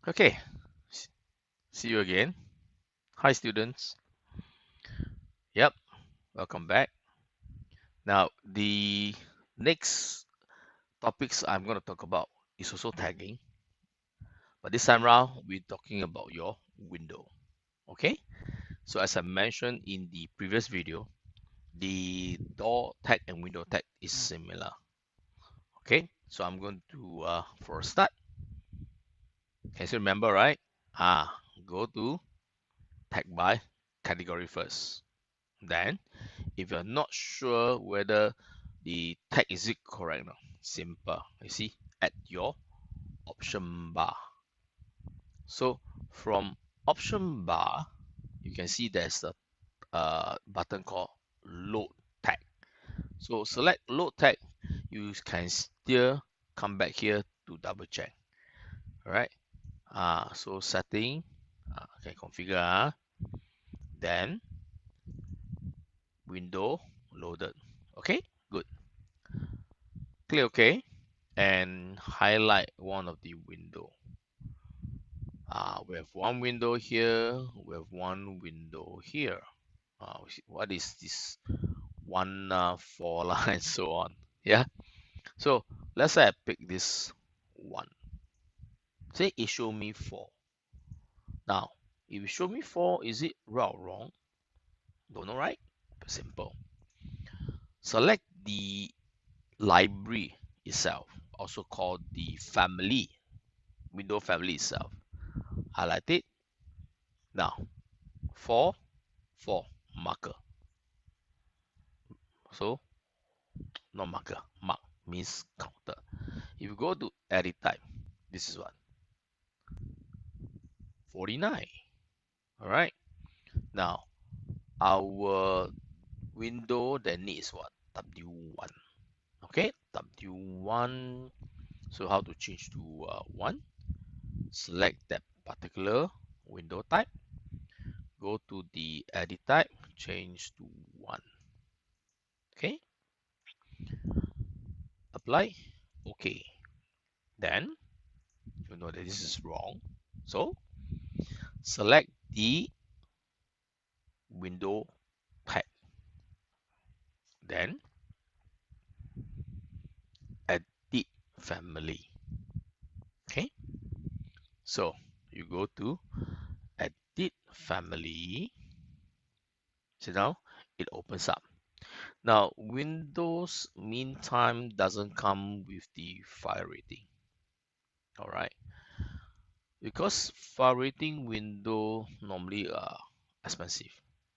Okay, see you again. Hi, students. Yep, welcome back. Now, the next topics I'm going to talk about is also tagging, but this time around, we're talking about your window. Okay, so as I mentioned in the previous video, the door tag and window tag is similar. Okay, so I'm going to, for a start, can you remember, right? Go to tag by category first. Then, if you're not sure whether the tag is it correct now, simple. You see, add your option bar. So from option bar, you can see there's a button called load tag. So select load tag. You can still come back here to double check. All right. So setting. Okay, configure. Then window loaded. Okay, good. Click OK and highlight one of the window. We have one window here, we have one window here. What is this one for and so on? Yeah. So let's say I pick this one. Say it show me 4. Now, if you show me 4, is it right or wrong? Don't know, right? Simple. Select the library itself, also called the family, window family itself. Highlight it. Now, 4 marker. So not marker, mark means counter. If you go to edit type, this is what 49. All right. Now our window that needs what W1. Okay, W1. So how to change to 1? Select that particular window type. Go to the edit type, change to 1. Okay, apply. Okay, then you know that this is wrong. So select the window type. Then edit family. Okay, so you go to edit family. See now it opens up. Now Windows meantime doesn't come with the file rating. All right, because file rating window normally are expensive.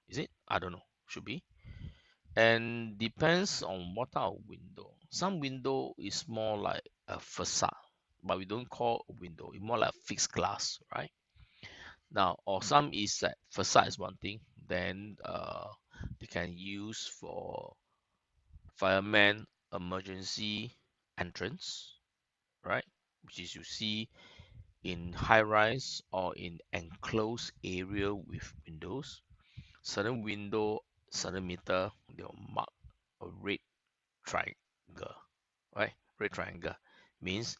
Is it? I don't know. Should be. And depends on what type of window. Some window is more like a facade, but we don't call a window. It's more like fixed glass, right? Now, or some is that facade is one thing, then they can use for fireman emergency entrance, right? Which is you see in high rise or in enclosed area with windows. Certain window, certain meter, they'll mark a red triangle, right? Red triangle means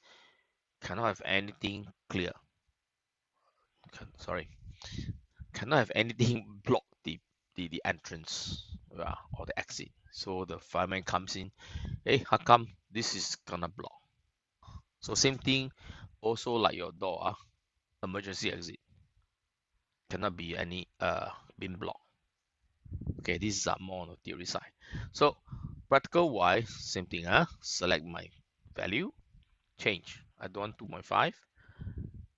cannot have anything clear. Sorry, cannot have anything block the entrance, or the exit. So the fireman comes in, hey, how come this is gonna block? So same thing, also like your door, emergency exit cannot be any being blocked. Okay, this is more on the theory side. So practical wise, same thing. Select my value, change. I don't want 2.5.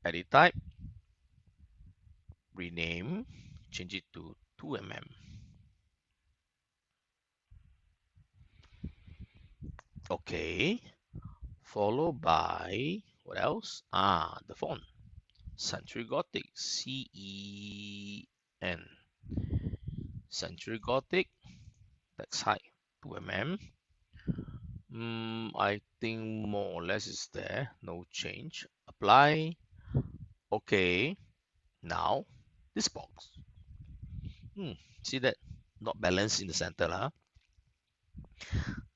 Edit type, rename, change it to 2 mm. Okay, followed by what else? The font. Century Gothic, CEN. Century Gothic, text height 2 mm. I think more or less is there, no change. Apply. Okay, now this box. See that? Not balanced in the center.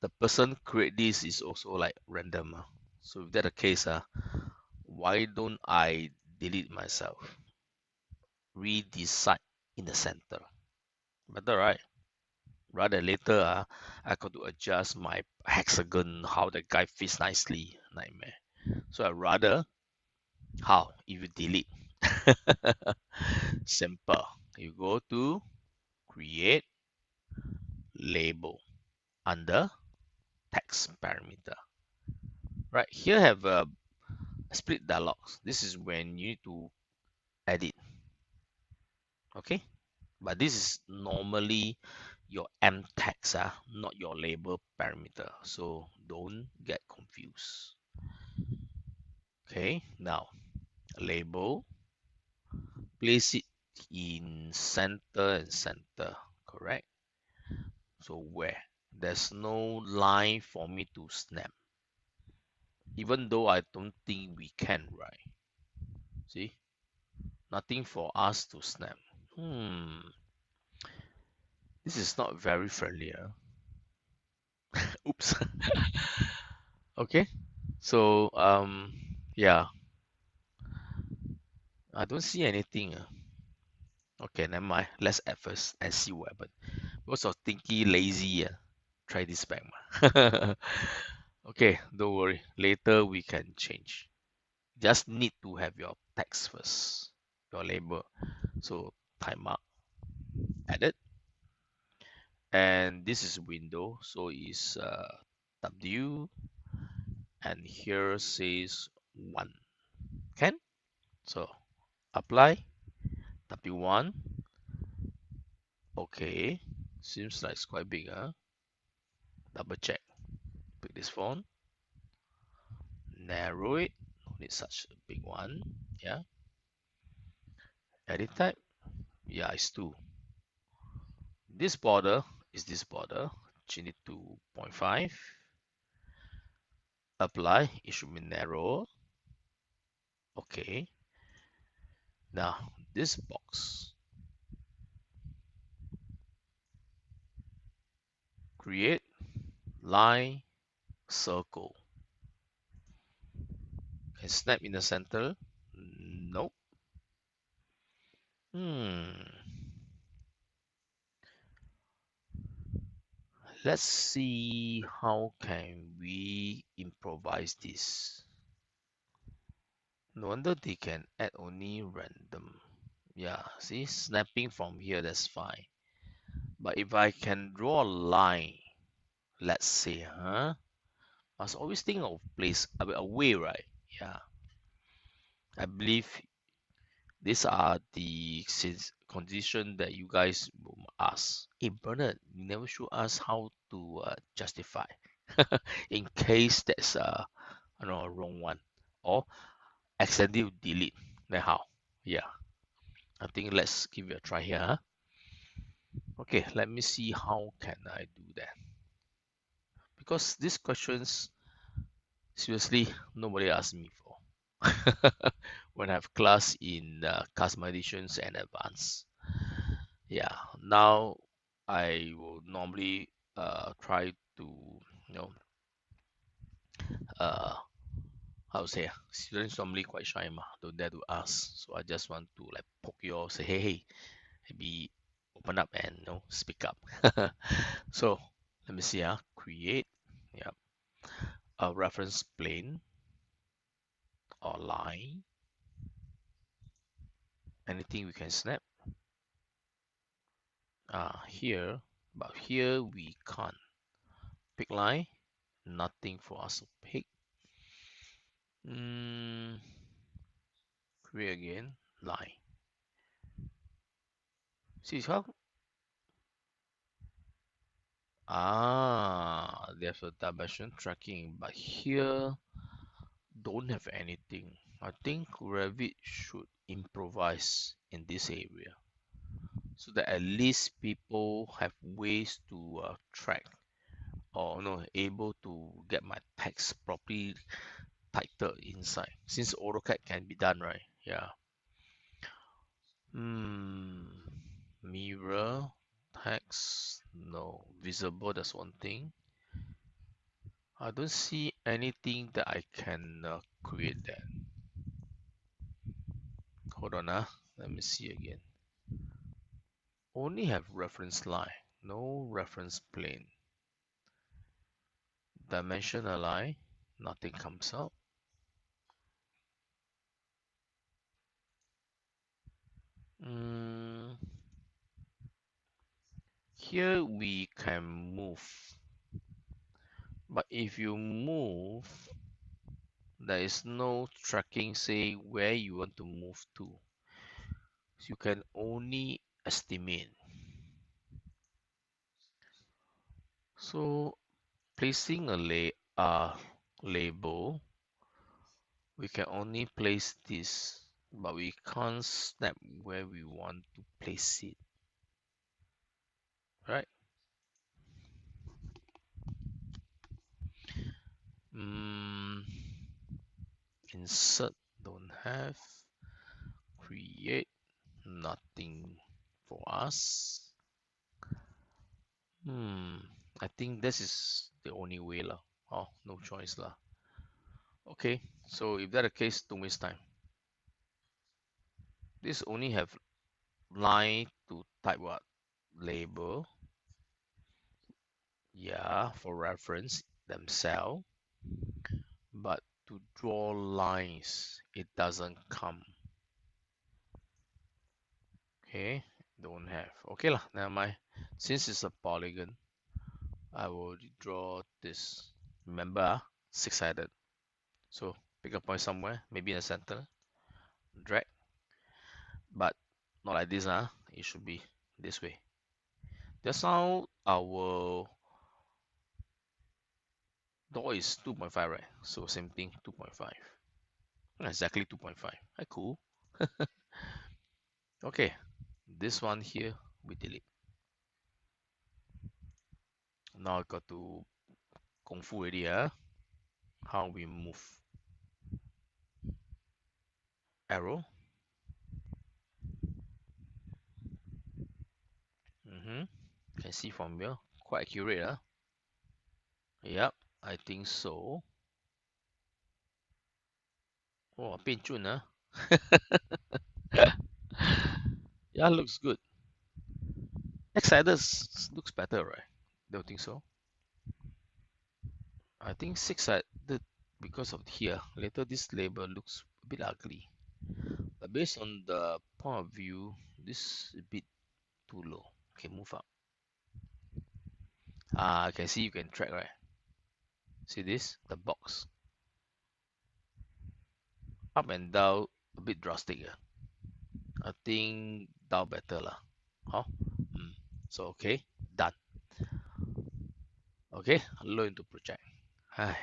The person create this is also like random. So if that the case, why don't I delete myself. Redecide in the center. Better, right? Rather later, I got to adjust my hexagon, how the guy fits nicely. Nightmare. So I rather, how? If you delete. Simple. You go to create label under text parameter. Right here have a split dialogs. This is when you need to edit. Okay, but this is normally your M text, not your label parameter. So don't get confused. Okay, now label, place it in center and center, correct? So where? There's no line for me to snap. Even though I don't think we can, right? See? Nothing for us to snap. This is not very familiar. Oops. Okay. So yeah, I don't see anything. Okay, never mind. Let's add first and see what happens. Because of thinking lazy, try this back. Okay, don't worry. Later we can change. Just need to have your text first, your label. So time mark, edit, and this is window. So it's W, and here says 1. Can? So apply W1. Okay, seems like it's quite big, huh? Double check. Pick this font, narrow it. Don't need such a big one. Yeah. Edit type. Yeah, it's 2. This border is this border. Change it to 0.5. Apply. It should be narrow. Okay. Now this box. Create line circle. Can snap in the center? Nope. Let's see how can we improvise this. No wonder they can add only random. Yeah, see, snapping from here, that's fine. But if I can draw a line, let's say, must always think of place a way, right? Yeah, I believe these are the condition that you guys will ask. Hey Bernard, you never show us how to justify in case that's I don't know, a wrong one or accidentally delete. Then how? Yeah, I think let's give it a try here. Okay, let me see how can I do that. Because these questions, seriously, nobody asked me for. When I have class in customizations and advanced. Yeah, now I will normally try to, you know, uh, how to say, students normally quite shy, don't dare to ask. So I just want to like poke you all, say, hey, maybe open up and speak up. So let me see, create, yeah, a reference plane or line, anything we can snap. Here, but here we can't pick line, nothing for us to pick. Create again, line. See how? There's a dimension tracking, but here don't have anything. I think Revit should improvise in this area so that at least people have ways to track or able to get my text properly titled inside. Since AutoCAD can be done, right? Yeah. Mirror text, no. Visible, that's one thing. I don't see anything that I can create that. hold on, let me see again. Only have reference line, no reference plane. Dimension align, nothing comes out. Here we can move, but if you move, there is no tracking say where you want to move to. So you can only estimate. So placing a label, we can only place this, but we can't snap where we want to place it, right? Insert, don't have. Create, nothing for us. I think this is the only way lah. Oh, no choice lah. Okay, so if that the case, don't waste time. This only have line to type what? Label. Yeah, for reference themselves. But to draw lines, it doesn't come. Okay, don't have. Okay lah, never mind. Since it's a polygon, I will draw this. Remember, six-sided. So pick a point somewhere, maybe in the center. Drag, but not like this. It should be this way. Just now our door is 2.5, right? So same thing, 2.5. Exactly 2.5. Cool. Okay, this one here we delete. Now I got to kung fu already. How we move. Arrow. Can see from here, quite accurate. Yep, I think so. Oh, 变准 Yeah, looks good. X-sided looks better, right? Don't think so? I think six-sided, because of here, later this label looks a bit ugly. But based on the point of view, this is a bit too low. Okay, move up. I can see you can track, right? See this? The box. Up and down, a bit drastic. I think down better lah. Huh? So okay, done. Okay, load into project. Hi.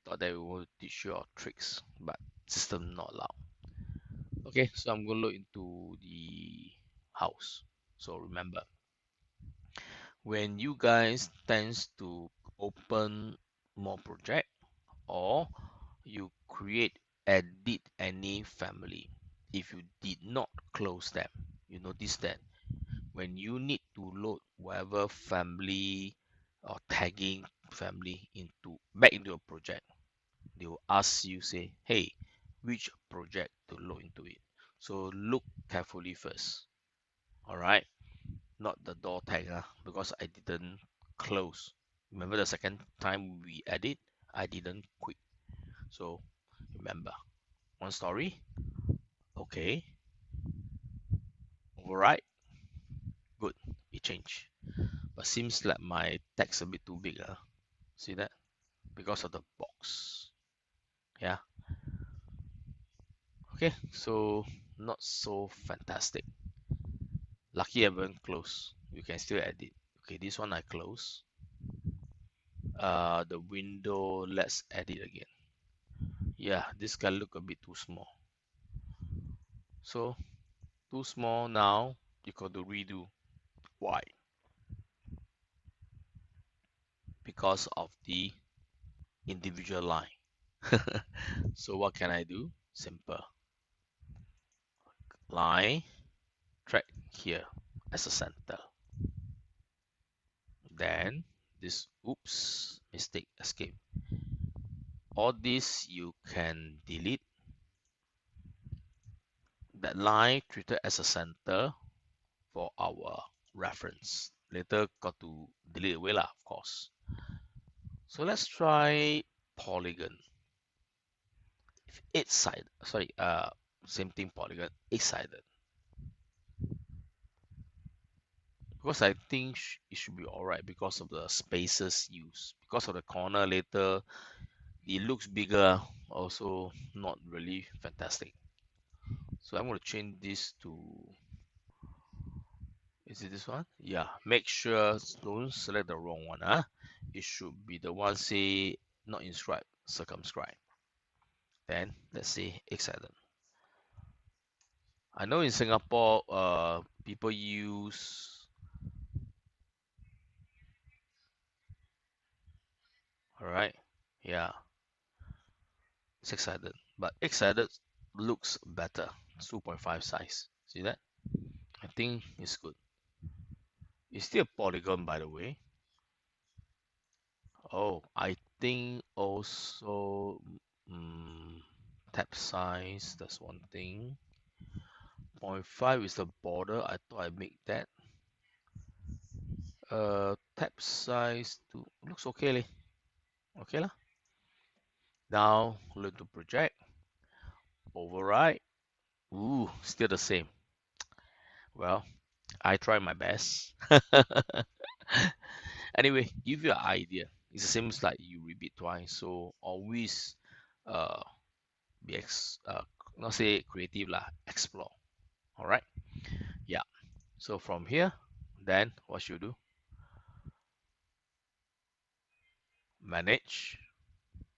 Thought that we will teach you our tricks, but system not allowed. Okay, so I'm going to load into the house. So remember, when you guys tends to open more project or you create edit any family, if you did not close them, you notice that when you need to load whatever family or tagging family back into a project, they will ask you, say, hey, which project to load into it. So look carefully first. All right, not the door tag, because I didn't close. Remember the second time we edit, I didn't quit. So remember, one story. Okay. Alright. Good. It changed. But seems like my text a bit too big. See that? Because of the box. Yeah. Okay, so not so fantastic. Lucky I haven't close. You can still edit. Okay, this one I close. The window, let's edit again. Yeah, this guy look a bit too small. So too small now, you got to redo. Why? Because of the individual line. So what can I do? Simple. Line, drag here as a center. Then this, oops, mistake, escape. All this you can delete. that line treated as a center for our reference. Later got to delete away lah, of course. So let's try polygon. Eight sided, sorry, same thing, polygon, eight sided. Because I think it should be alright because of the spaces used. Because of the corner later, it looks bigger, also not really fantastic. So I'm going to change this to, is it this one? Yeah, make sure don't select the wrong one. It should be the one, say, not inscribed, circumscribed. Then let's say eight-sided. I know in Singapore, people use, all right, yeah, six-sided, but eight-sided looks better. 2.5 size. See that? I think it's good. It's still a polygon, by the way. Oh, I think also tab size. That's one thing. 0.5 is the border. I thought I make that. Tab size too looks okay, leh. Okay lah. Now learn to project. Override. Ooh, still the same. Well, I try my best. Anyway, give you an idea. It's the same like you repeat twice, so always uh be not say creative lah, explore. All right, yeah. So from here, then what should you do? Manage.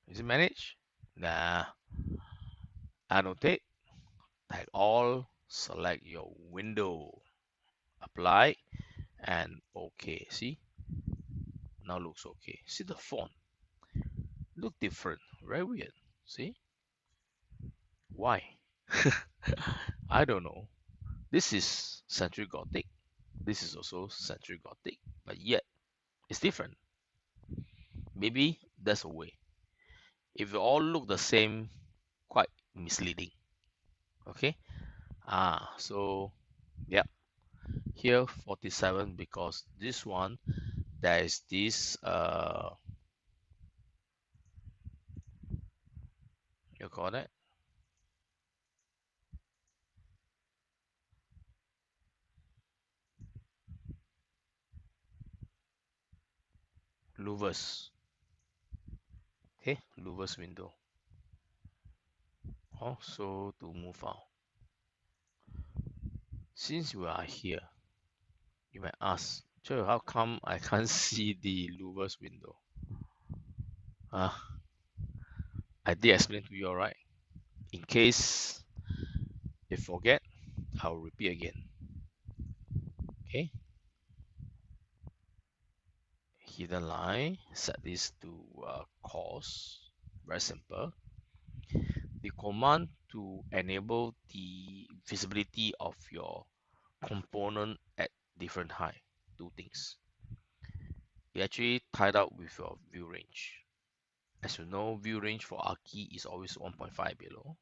Is it manage? Nah. Annotate. Tag all. Select your window. Apply and OK. See, now looks okay. See the font look different, very weird. See why? I don't know. This is Century Gothic. This is also Century Gothic, but yet it's different. Maybe that's a way. If you all look the same, quite misleading. Okay. So yeah, here 47 because this one there is this you call that louvers. Okay, louvers window. So to move out, since we are here, you might ask, Joe, how come I can't see the louvers window? I did explain to you, alright. In case you forget, I'll repeat again. Okay. Hidden line, set this to cause. Very simple. The command to enable the visibility of your component at different height. Two things. You actually tied up with your view range. As you know, view range for Archi is always 1.5 below,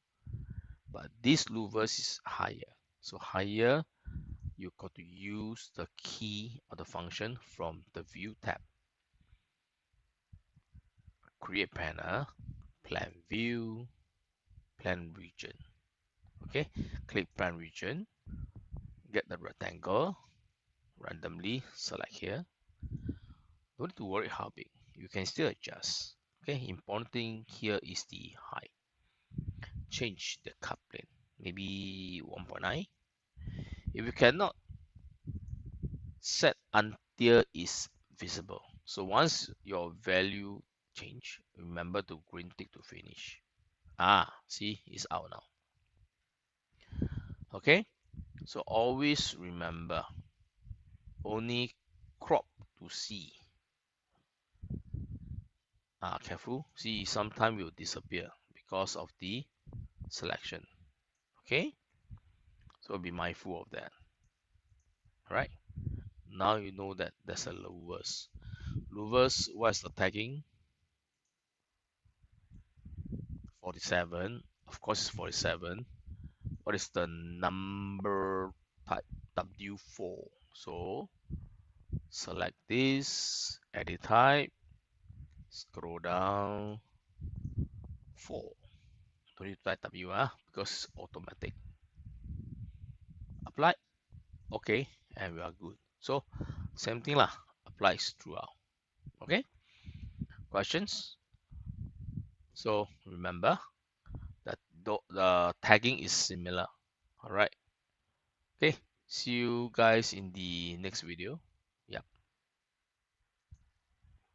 but this louvers is higher. So higher, you got to use the key or the function from the view tab. Create panel, plan view, plan region. Okay, click plan region, get the rectangle, randomly select here. Don't need to worry how big, you can still adjust. Okay, important thing here is the height. Change the cut plane, maybe 1.9. If you cannot, set until is visible. So once your value change, remember to green tick to finish. See, it's out now. Okay, so always remember, only crop to see. Careful, see, sometime will disappear because of the selection. Okay, so be mindful of that. All right, now you know that there's a louvers. Louvers, what's the tagging? 47, of course it's 47. what is the number type? W4. So select this, edit type, scroll down 4. Don't need to type W because it's automatic. Apply. Okay, and we are good. So same thing lah, applies throughout. Okay, questions? So remember that the tagging is similar. All right. Okay, see you guys in the next video.